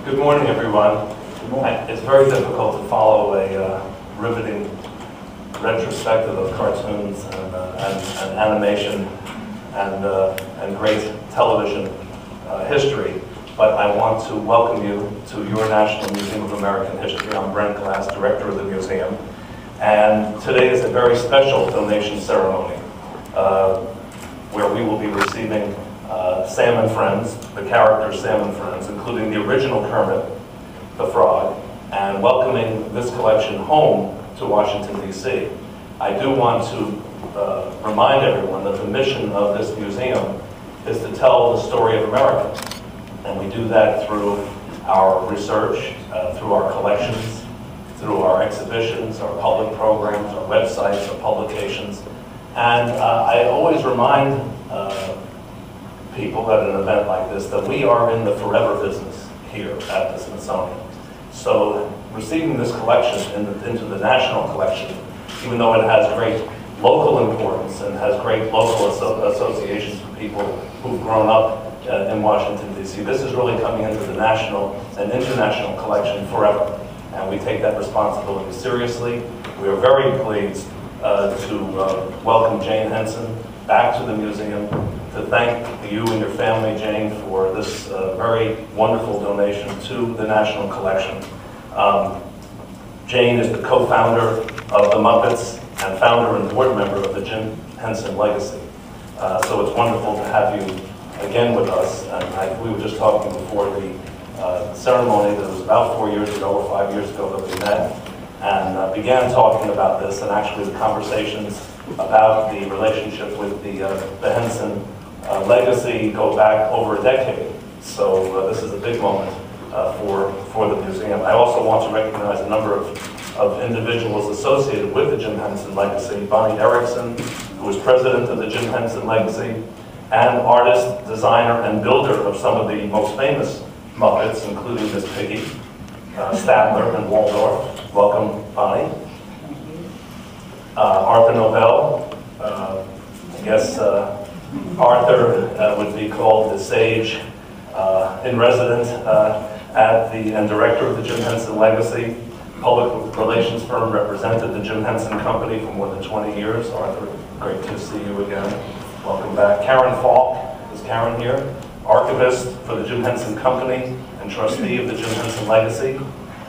Good morning, everyone. Good morning. It's very difficult to follow a riveting retrospective of cartoons and animation and great television history, but I want to welcome you to your National Museum of American History. I'm Brent Glass, director of the museum, and today is a very special donation ceremony where we will be receiving Sam and Friends, the character Sam and Friends, including the original Kermit the Frog, and welcoming this collection home to Washington, D.C. I do want to remind everyone that the mission of this museum is to tell the story of America. And we do that through our research, through our collections, through our exhibitions, our public programs, our websites, our publications. And I always remind people at an event like this that we are in the forever business here at the Smithsonian. So receiving this collection into the national collection, even though it has great local importance and has great local associations with people who've grown up in Washington, D.C., this is really coming into the national and international collection forever. And we take that responsibility seriously. We are very pleased to welcome Jane Henson back to the museum, to thank you and your family, Jane, for this very wonderful donation to the National Collection. Jane is the co-founder of the Muppets and founder and board member of the Jim Henson Legacy. So it's wonderful to have you again with us. And we were just talking before the ceremony that was about 4 years ago or 5 years ago that we met, and began talking about this, and actually the conversations about the relationship with the Henson legacy go back over a decade. So this is a big moment for the museum. I also want to recognize a number of individuals associated with the Jim Henson Legacy. Bonnie Erickson, who was president of the Jim Henson Legacy, and artist, designer, and builder of some of the most famous Muppets, including Miss Piggy, Statler, and Waldorf. Welcome, Bonnie. Arthur Novell. I guess Arthur would be called the sage in residence and director of the Jim Henson Legacy. Public relations firm, represented the Jim Henson Company for more than 20 years. Arthur, great to see you again. Welcome back. Karen Falk, is Karen here? Archivist for the Jim Henson Company and trustee of the Jim Henson Legacy.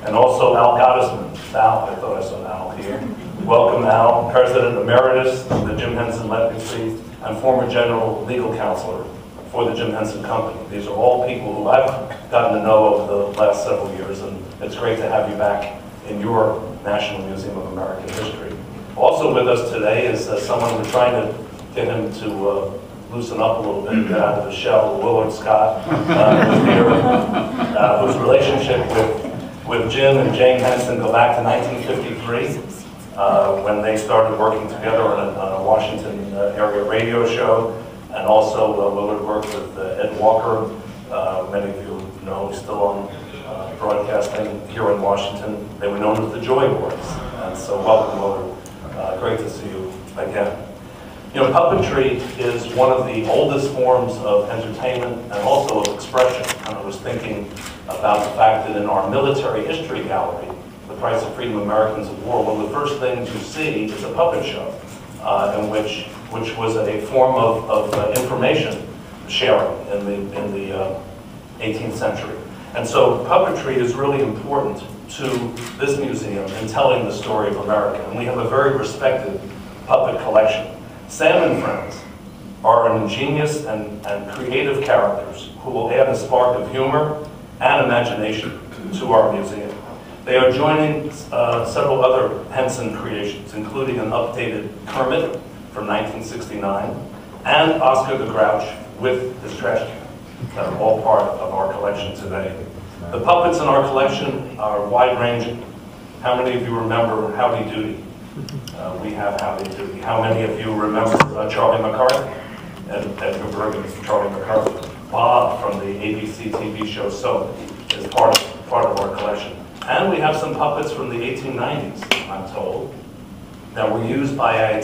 And also Al Gottesman. Al, I thought I saw Al here. Welcome, Al, President Emeritus of the Jim Henson Legacy and former General Legal Counselor for the Jim Henson Company. These are all people who I've gotten to know over the last several years, and it's great to have you back in your National Museum of American History. Also with us today is someone we're trying to get him to loosen up a little bit and get out of his shell, Willard Scott, who's here, whose relationship with Jim and Jane Henson go back to 1953, when they started working together on a Washington area radio show. And also Willard worked with Ed Walker. Many of you know he's still on broadcasting here in Washington. They were known as the Joy Boys. And so welcome, Willard. Great to see you again. You know, puppetry is one of the oldest forms of entertainment and also of expression. And I was thinking about the fact that in our military history gallery, The Price of Freedom, Americans of War, one of the first things you see is a puppet show, in which was a form of information sharing in the 18th century. And so puppetry is really important to this museum in telling the story of America. And we have a very respected puppet collection. Sam and Friends are an ingenious and creative characters who will add a spark of humor and imagination to our museum. They are joining several other Henson creations, including an updated Kermit from 1969 and Oscar the Grouch with his trash can, that are all part of our collection today. The puppets in our collection are wide-ranging. How many of you remember Howdy Doody? We have Howdy Doody. How many of you remember Charlie McCarthy? Edgar Bergen's Charlie McCarthy. Bob from the ABC TV show Soap is part of our collection. And we have some puppets from the 1890s, I'm told, that were used by an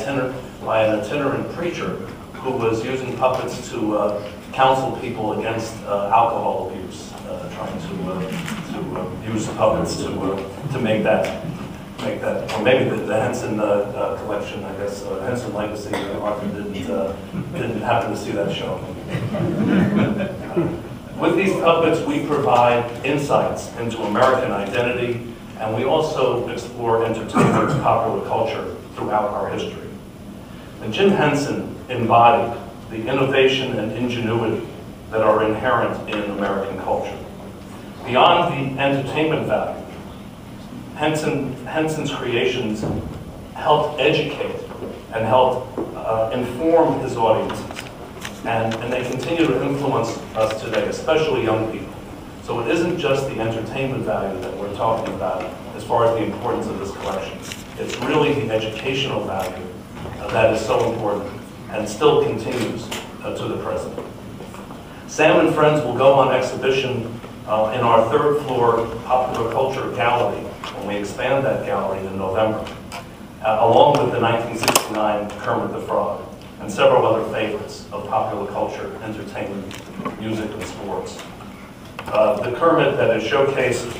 itinerant preacher who was using puppets to counsel people against alcohol abuse, trying to use puppets to make that, or maybe the Henson collection, I guess, Henson Legacy. Arthur didn't happen to see that show. With these puppets, we provide insights into American identity, and we also explore entertainment and popular culture throughout our history. And Jim Henson embodied the innovation and ingenuity that are inherent in American culture. Beyond the entertainment value, Henson's creations helped educate and helped inform his audiences. And they continue to influence us today, especially young people. So it isn't just the entertainment value that we're talking about as far as the importance of this collection. It's really the educational value that is so important and still continues to the present. Sam and Friends will go on exhibition in our third floor Popular Culture Gallery when we expand that gallery in November, along with the 1969 Kermit the Frog and several other favorites of popular culture, entertainment, music, and sports. The Kermit that is showcased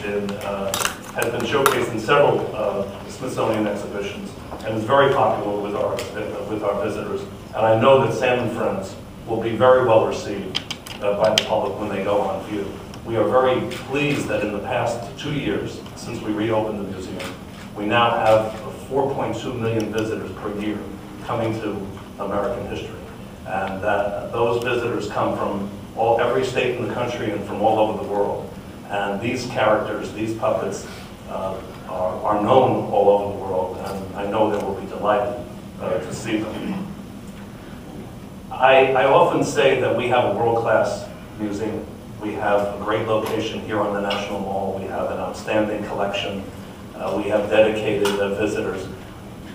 has been showcased in several Smithsonian exhibitions and is very popular with our visitors. And I know that Sam and Friends will be very well received by the public when they go on view. We are very pleased that in the past 2 years, since we reopened the museum, we now have 4.2 million visitors per year coming to American history. And that those visitors come from every state in the country and from all over the world. And these characters, these puppets, are known all over the world, and I know they will be delighted to see them. I often say that we have a world-class museum. We have a great location here on the National Mall. We have an outstanding collection. We have dedicated visitors,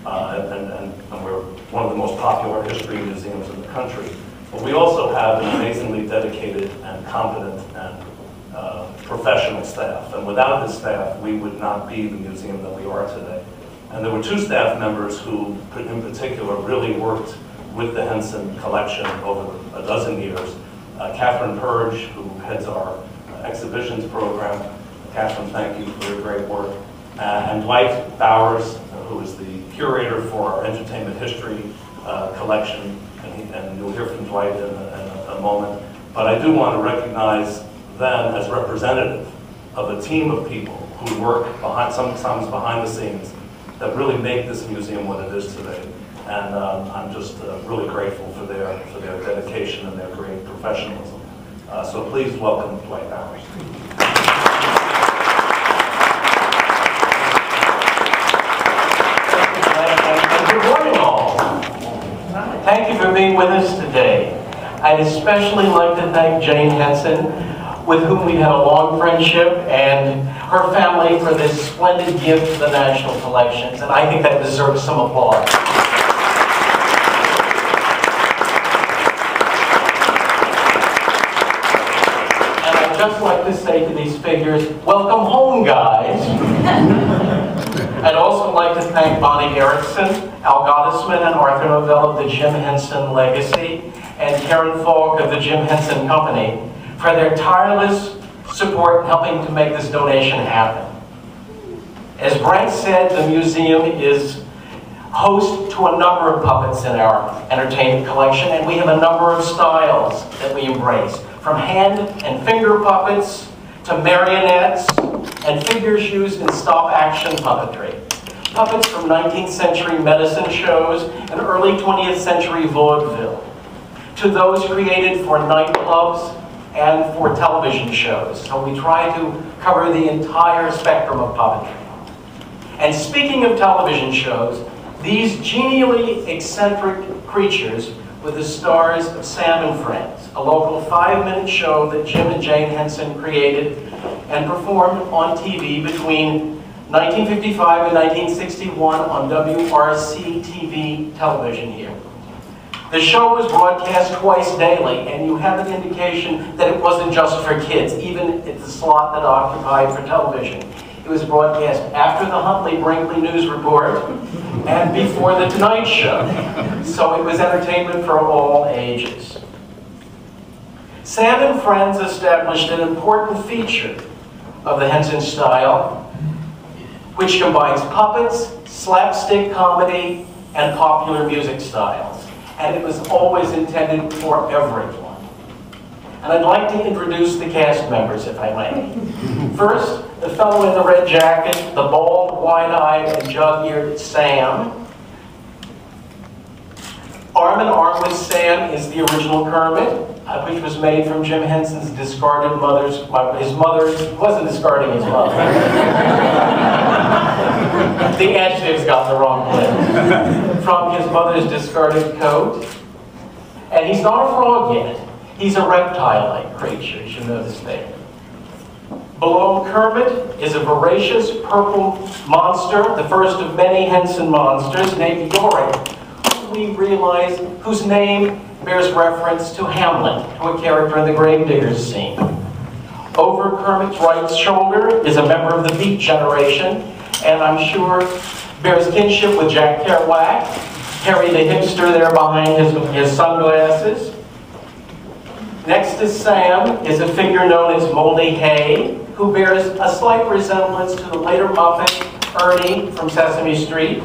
and we're one of the most popular history museums in the country. But we also have an amazingly dedicated and competent and professional staff. And without this staff, we would not be the museum that we are today. And there were 2 staff members who, in particular, really worked with the Henson collection over a dozen years. Catherine Purge, who heads our exhibitions program. Catherine, thank you for your great work. And Dwight Bowers, who is the curator for our entertainment history collection. And you'll hear from Dwight in a moment. But I do want to recognize them as representative of a team of people who work sometimes behind the scenes that really make this museum what it is today. And I'm just really grateful for their dedication and their great professionalism. So please welcome Dwight Bowers. Good morning, all. Thank you for being with us today. I'd especially like to thank Jane Henson, with whom we've had a long friendship, and her family for this splendid gift to the National Collections, and I think that deserves some applause. And I'd just like to say to these figures, welcome home, guys. I'd also like to thank Bonnie Erickson, Al Gottesman, and Arthur Novell of the Jim Henson Legacy, and Karen Falk of the Jim Henson Company for their tireless support in helping to make this donation happen. As Brent said, the museum is host to a number of puppets in our entertainment collection, and we have a number of styles that we embrace, from hand and finger puppets to marionettes and figures used in stop-action puppetry. Puppets from 19th century medicine shows and early 20th century vaudeville, to those created for nightclubs and for television shows. So we try to cover the entire spectrum of puppetry. And speaking of television shows, these genially eccentric creatures were the stars of Sam and Friends, a local 5-minute show that Jim and Jane Henson created and performed on TV between 1955 and 1961 on WRC-TV television here. The show was broadcast twice daily, and you have an indication that it wasn't just for kids, even at the slot that occupied for television. It was broadcast after the Huntley-Brinkley News Report and before the Tonight Show. So it was entertainment for all ages. Sam and Friends established an important feature of the Henson style, which combines puppets, slapstick comedy, and popular music styles. And it was always intended for everyone. And I'd like to introduce the cast members, if I may. First, the fellow in the red jacket, the bald, wide-eyed, and jug-eared Sam. Arm in arm with Sam is the original Kermit, which was made from Jim Henson's discarded mother's, his mother wasn't discarding his mother. The adjectives got the wrong place. From his mother's discarded coat. And he's not a frog yet. He's a reptile-like creature, as you notice there. Below Kermit is a voracious purple monster, the first of many Henson monsters, named Yorick, who we realize whose name bears reference to Hamlet, to a character in the Gravediggers scene. Over Kermit's right shoulder is a member of the Beat Generation, and I'm sure bears kinship with Jack Kerouac, Harry the hipster there behind his sunglasses. Next to Sam is a figure known as Moldy Hay, who bears a slight resemblance to the later Muppet, Ernie from Sesame Street.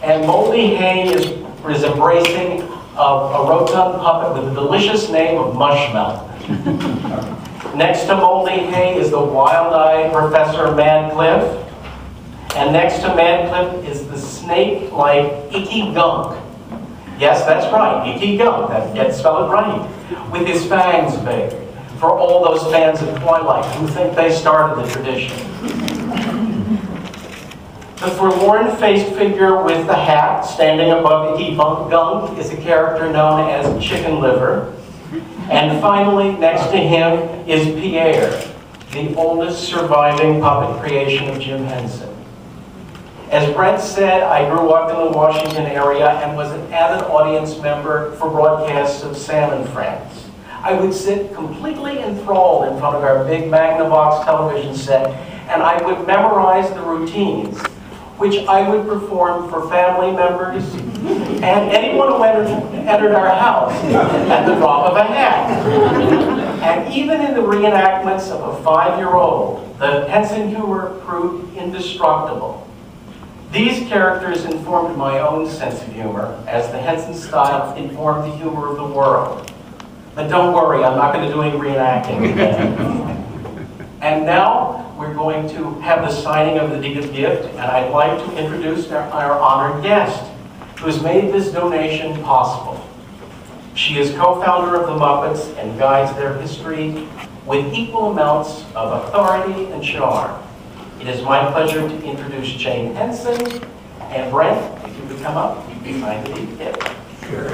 And Moldy Hay is embracing a rotund puppet with the delicious name of Mushmouth. Next to Moldy Hay is the wild-eyed Professor Madcliffe. And next to Madcliffe is the snake-like Icky Gunk. Yes, that's right, Icky Gunk, that spell it right. With his fangs bared, for all those fans of Twilight who think they started the tradition. The forlorn-faced figure with the hat standing above Icky Gunk is a character known as Chicken Liver. And finally, next to him is Pierre, the oldest surviving puppet creation of Jim Henson. As Brent said, I grew up in the Washington area and was an avid audience member for broadcasts of Sam and Friends. I would sit completely enthralled in front of our big Magnavox television set, and I would memorize the routines, which I would perform for family members and anyone who entered our house at the drop of a hat. And even in the reenactments of a 5-year-old, the Henson humor proved indestructible. These characters informed my own sense of humor, as the Henson style informed the humor of the world. But don't worry, I'm not going to do any reenacting today. And now we're going to have the signing of the deed of gift, and I'd like to introduce our honored guest, who has made this donation possible. She is co-founder of the Muppets and guides their history with equal amounts of authority and charm. It is my pleasure to introduce Jane Henson, and Brent, if you could come up, you can sign the deed of gift. Sure.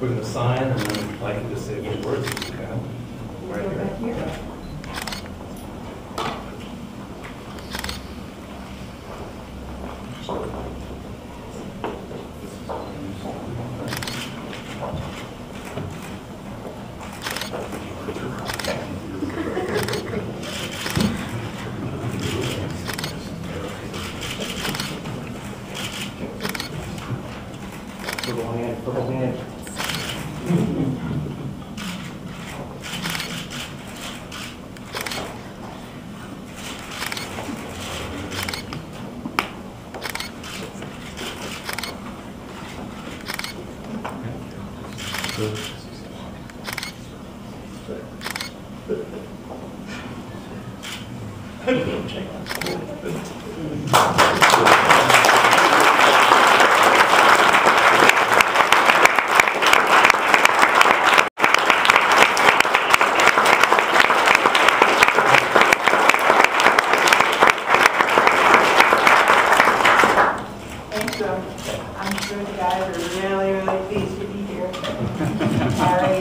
We're going to sign, and then I'd like you to say the words if you can. Right here. Purple hand. I'm sure the guys are really, really pleased to be here. Harry,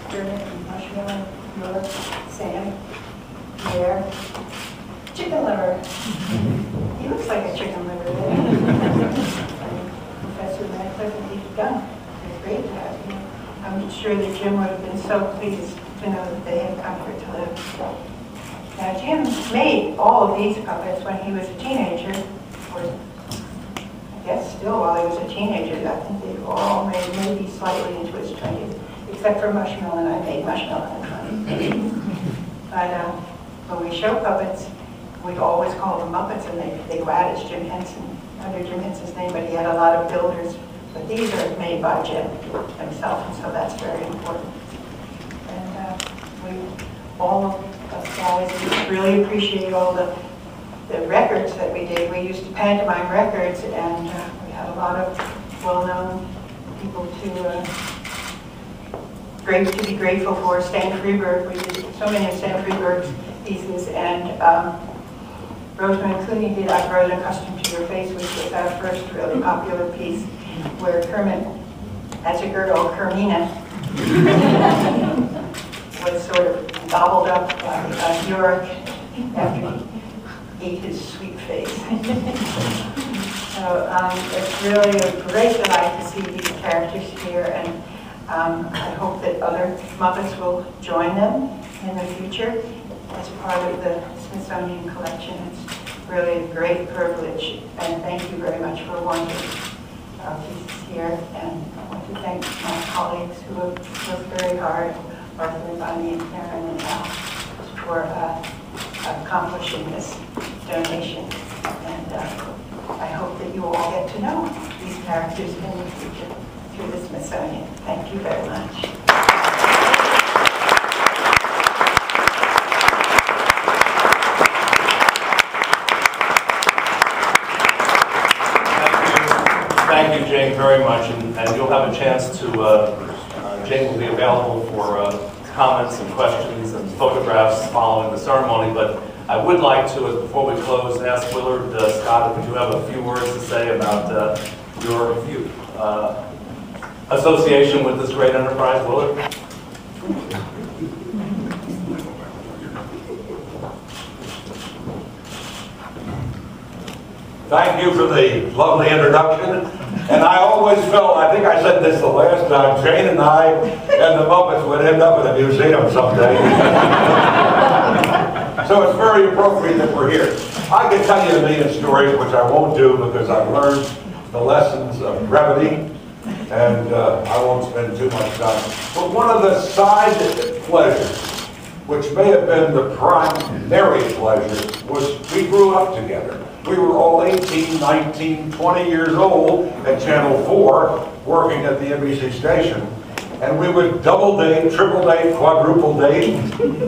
Kermit, and Mushmouth, Miller, Sam, Bear, Chicken Liver. He looks like a chicken liver there. Professor Madcliffe and Icky Gunk. It's great to have you. I'm sure that Jim would have been so pleased to know that they had comfort to live. Now, Jim made all of these puppets when he was a teenager, or I guess slightly into his 20s, except for Mushmillan, and I made Mushmillan funny. But when we show puppets, we'd always call them Muppets, and they go out as Jim Henson, under Jim Henson's name, but he had a lot of builders. But these are made by Jim himself, and so that's very important. And all of us guys really appreciate all the records that we did. We used to pantomime records, and we had a lot of well-known people to be grateful for. Stan Freberg, we did so many of Stan Freberg's pieces, and Rosemary Clooney did I've Grown Accustomed to Your Face, which was our first really popular piece, where Kermit, as a girl, Kermina, was sort of gobbled up by Yorick after he ate his sweet face. So it's really a great delight to see these characters here, and I hope that other Muppets will join them in the future as part of the Smithsonian collection. It's really a great privilege, and thank you very much for wanting our pieces here. And I want to thank my colleagues who have worked very hard, Arthur and Bonnie and Karen and Al, for accomplishing this donation. And I hope that you all get to know these characters in the future through the Smithsonian. Thank you very much. Thank you, Jane, very much, and you'll have a chance to, Jane will be available for comments and questions and photographs following the ceremony, but I would like to, before we close, ask Willard Scott if you have a few words to say about your association with this great enterprise. Willard? Thank you for the lovely introduction. And I always felt, I think I said this the last time, Jane and I and the Muppets would end up in a museum someday. So it's very appropriate that we're here. I can tell you a million stories, which I won't do because I've learned the lessons of brevity, and I won't spend too much time. But one of the side pleasures, which may have been the primary pleasure, was we grew up together. We were all 18, 19, 20 years old at Channel 4, working at the NBC station. And we would double date, triple date, quadruple date.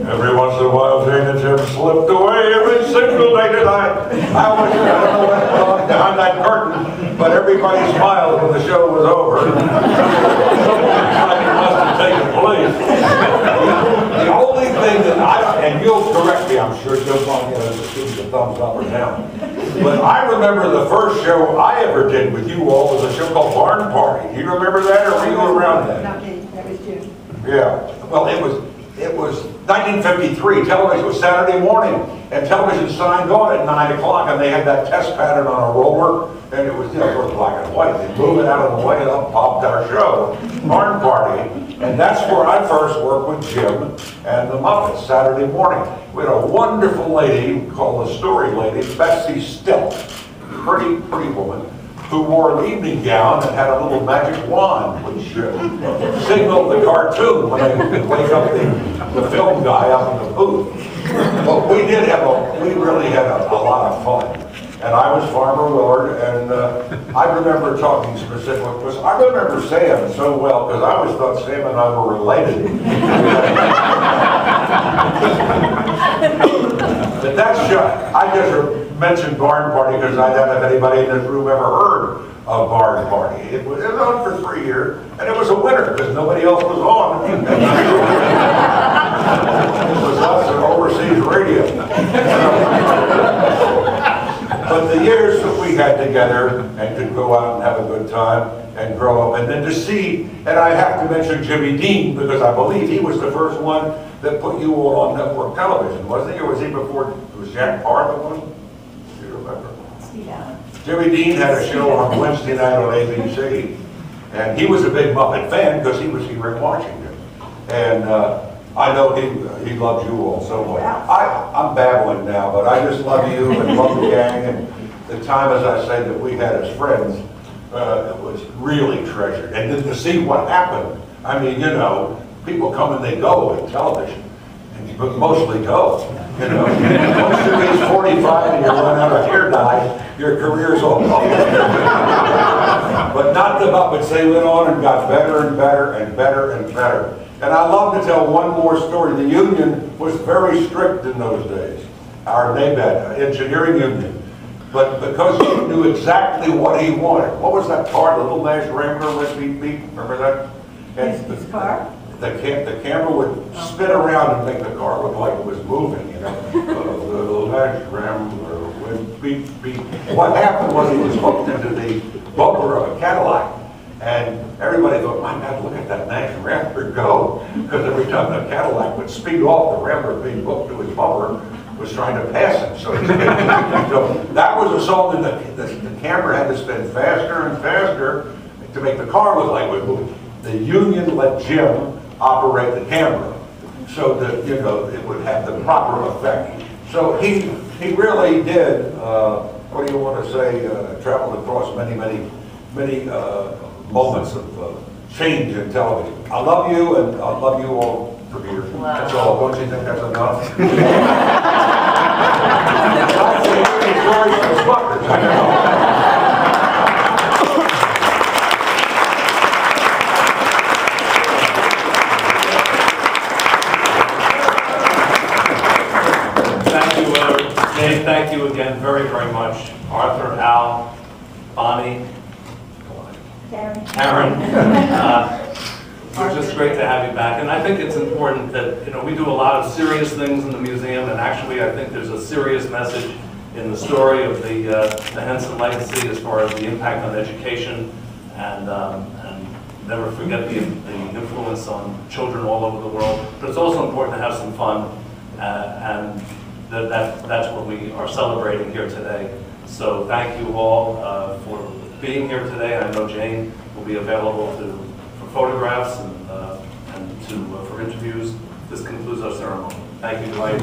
Every once in a while, Jane and Jim slipped away every single day tonight. I always said, I don't know what went on behind that curtain, but everybody smiled when the show was over. Something exciting must have taken place. The only thing that and you'll correct me, I'm sure, you'll find just give me a thumbs up or down. But I remember the first show I ever did with you all was a show called Barn Party. Do you remember that, or were you around then? Not me, that was Jim. Yeah. Well, it was 1953. Television was Saturday morning, and television signed on at 9 o'clock, and they had that test pattern on a roller, and it was sort of black and white. They'd move it out of the way, and up popped our show, Barn Party. And that's where I first worked with Jim and the Muppets, Saturday morning. We had a wonderful lady called the Story Lady, Betsy Still, pretty woman, who wore an evening gown and had a little magic wand, which signaled the cartoon when they would wake up the film guy up in the booth. But we really had a lot of fun. And I was Farmer Willard, and I remember talking specifically, because I remember Sam so well, because I always thought Sam and I were related. But that's I just mentioned Barn Party because I don't know if anybody in this room ever heard of Barn Party. It was on for 3 years, and it was a winner because nobody else was on. It was us and overseas radio. But the years that we had together and could go out and have a good time and grow up, and then to see, and I have to mention Jimmy Dean because I believe he was the first one that put you all on network television, wasn't he? Or was he before, was Jack Parr the one? Do you remember? Yeah. Jimmy Dean had a show on Wednesday night on ABC, and he was a big Muppet fan because he was here in Washington. And I know he loves you all so much. I'm babbling now, but I just love you and love the gang, and the time, as I say, that we had as friends. it was really treasured. And then to see what happened, I mean, you know, people come and they go in television, and you mostly go. You know, once you reach 45 and you run out of hair dye, your career's over. But not the Muppets. They went on and got better and better and better and better. And I love to tell one more story. The union was very strict in those days. Our NABET, engineering union. But because he knew exactly what he wanted. What was that car, the little Nash Rambler with beep beep? Remember that? And His car? The camera would spin around and make the car look like it was moving, you know. The little Nash Rambler with beep beep. What happened was he was hooked into the bumper of a Cadillac. And everybody thought, my God, look at that Nash Rambler go. Because every time the Cadillac would speed off, the Rambler being hooked to his bumper was trying to pass him. So that was a song that the camera had to spin faster and faster to make the car look like it was moving. The union let Jim operate the camera so that, you know, it would have the proper effect. So he really did, what do you want to say, traveled across many moments of change in television. I love you, and I love you all for being here. Wow. That's all. Don't you think that's enough? I think it's very constructive. I know. Dave, thank you again very, very much. Arthur, Al, Bonnie, Karen. It's just great to have you back. And I think it's important that, you know, we do a lot of serious things in the museum, and actually I think there's a serious message in the story of the Henson legacy as far as the impact on education, and never forget the influence on children all over the world. But it's also important to have some fun, and that's what we are celebrating here today. So thank you all for being here today. I know Jane will be available for photographs and for interviews. This concludes our ceremony. Thank you, Dwight.